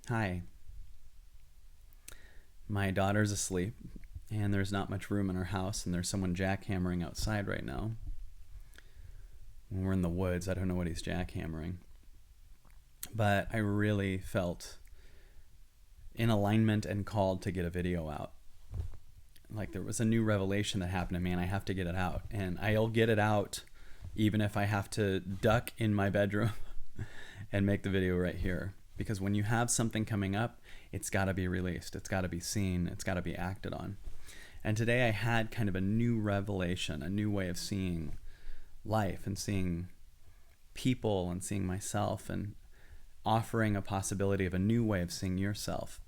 Hi. My daughter's asleep, and there's not much room in our house, and there's someone jackhammering outside right now. When we're in the woods, I don't know what he's jackhammering. But I really felt in alignment and called to get a video out. Like there was a new revelation that happened to me, and I have to get it out. And I'll get it out even if I have to duck in my bedroom and make the video right here. Because when you have something coming up, it's got to be released. It's got to be seen. It's got to be acted on. And today I had kind of a new revelation, a new way of seeing life and seeing people and seeing myself and offering a possibility of a new way of seeing yourself.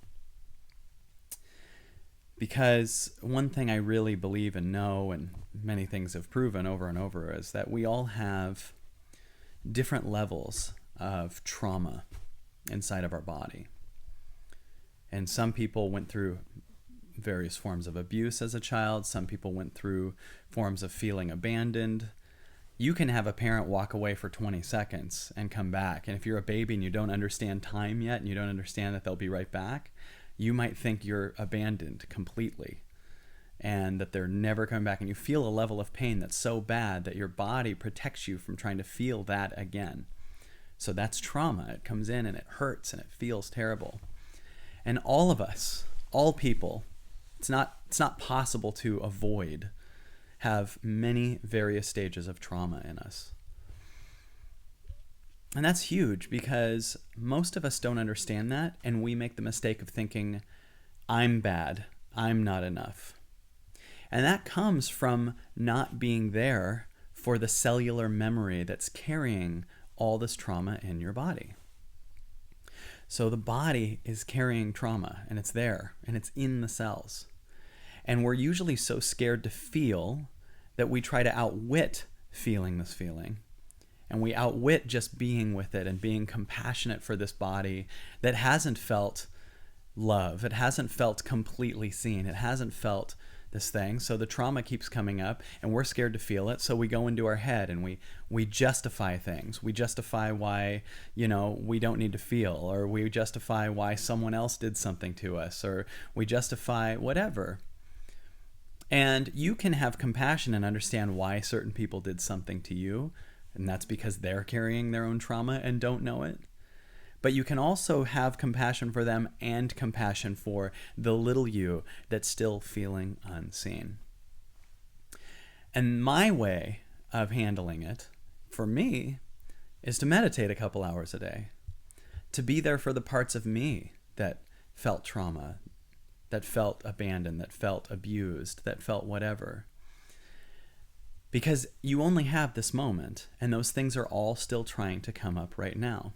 Because one thing I really believe and know, and many things have proven over and over, is that we all have different levels of trauma inside of our body. And some people went through various forms of abuse as a child. Some people went through forms of feeling abandoned. You can have a parent walk away for 20 seconds and come back. And if you're a baby and you don't understand time yet, and you don't understand that they'll be right back, you might think you're abandoned completely and that they're never coming back. And you feel a level of pain that's so bad that your body protects you from trying to feel that again. So that's trauma. It comes in and it hurts and it feels terrible. And all of us, all people, it's not possible to avoid, have many various stages of trauma in us. And that's huge because most of us don't understand that, and we make the mistake of thinking, I'm bad, I'm not enough. And that comes from not being there for the cellular memory that's carrying all this trauma in your body. So the body is carrying trauma, and it's there, and it's in the cells. And we're usually so scared to feel that we try to outwit feeling this feeling. And we outwit just being with it and being compassionate for this body that hasn't felt love. It hasn't felt completely seen. It hasn't felt this thing. So the trauma keeps coming up and we're scared to feel it. So we go into our head and we justify things. We justify why, we don't need to feel, or we justify why someone else did something to us, or we justify whatever. And you can have compassion and understand why certain people did something to you, and that's because they're carrying their own trauma and don't know it. But you can also have compassion for them and compassion for the little you that's still feeling unseen. And my way of handling it, for me, is to meditate a couple hours a day. To be there for the parts of me that felt trauma, that felt abandoned, that felt abused, that felt whatever. Because you only have this moment, and those things are all still trying to come up right now.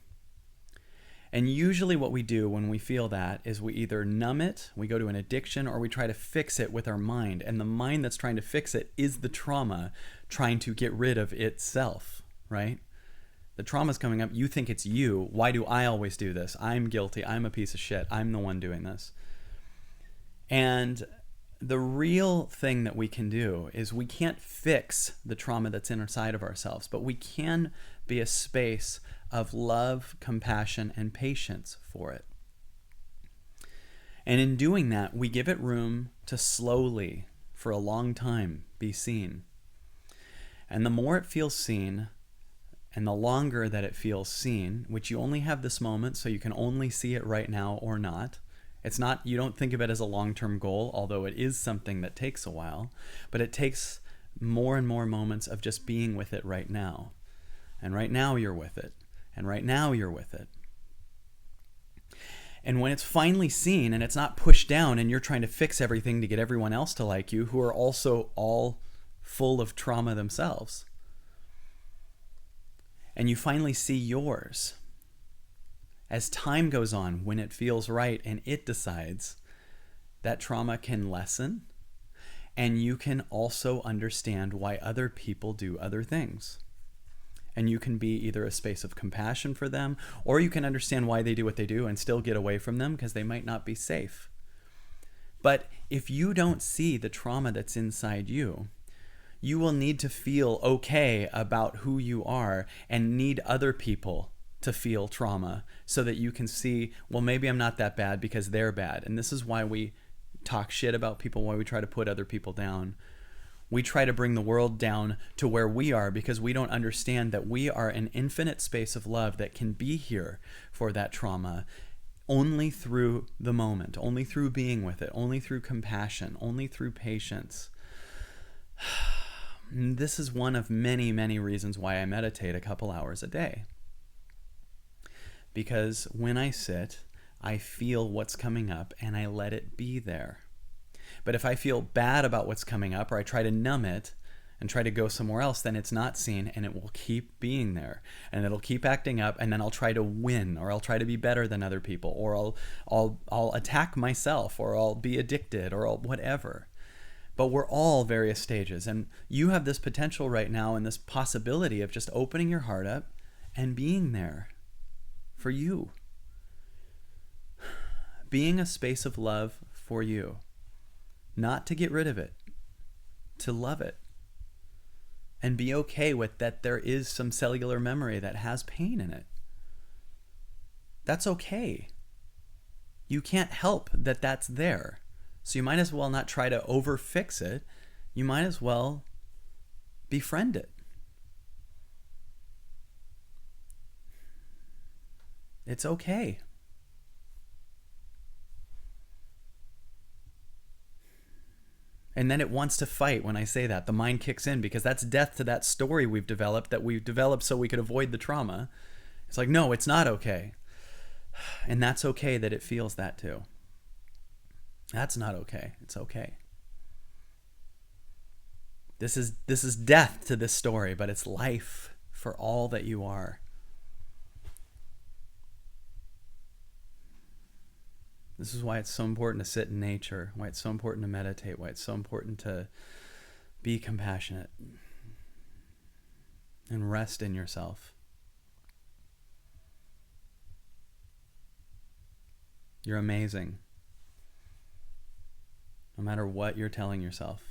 And usually what we do when we feel that is we either numb it, we go to an addiction, or we try to fix it with our mind. And the mind that's trying to fix it is the trauma trying to get rid of itself, right? The trauma's coming up, you think it's you. Why do I always do this? I'm guilty, I'm a piece of shit, I'm the one doing this. And the real thing that we can do is we can't fix the trauma that's inside of ourselves, but we can be a space of love, compassion, and patience for it. And in doing that, we give it room to slowly, for a long time, be seen. And the more it feels seen, and the longer that it feels seen, which you only have this moment, so you can only see it right now or not. It's not, you don't think of it as a long-term goal, although it is something that takes a while, but it takes more and more moments of just being with it right now. And right now you're with it. And right now you're with it. And when it's finally seen and it's not pushed down and you're trying to fix everything to get everyone else to like you, who are also all full of trauma themselves, and you finally see yours, as time goes on, when it feels right and it decides, that trauma can lessen, and you can also understand why other people do other things. And you can be either a space of compassion for them, or you can understand why they do what they do and still get away from them because they might not be safe. But if you don't see the trauma that's inside you, you will need to feel okay about who you are and need other people to feel trauma so that you can see, well, maybe I'm not that bad because they're bad. And this is why we talk shit about people, why we try to put other people down. We try to bring the world down to where we are because we don't understand that we are an infinite space of love that can be here for that trauma only through the moment, only through being with it, only through compassion, only through patience. This is one of many, many reasons why I meditate a couple hours a day. Because when I sit, I feel what's coming up and I let it be there. But if I feel bad about what's coming up, or I try to numb it and try to go somewhere else, then it's not seen and it will keep being there and it'll keep acting up, and then I'll try to win, or I'll try to be better than other people, or I'll attack myself, or I'll be addicted, or whatever. But we're all various stages, and you have this potential right now and this possibility of just opening your heart up and being there for you. Being a space of love for you. Not to get rid of it, to love it. And be okay with that there is some cellular memory that has pain in it. That's okay. You can't help that that's there. So you might as well not try to overfix it. You might as well befriend it. It's okay. And then it wants to fight when I say that. The mind kicks in because that's death to that story we've developed so we could avoid the trauma. It's like, no, it's not okay. And that's okay that it feels that too. That's not okay. It's okay. This is death to this story, but it's life for all that you are. This is why it's so important to sit in nature, why it's so important to meditate, why it's so important to be compassionate and rest in yourself. You're amazing. No matter what you're telling yourself.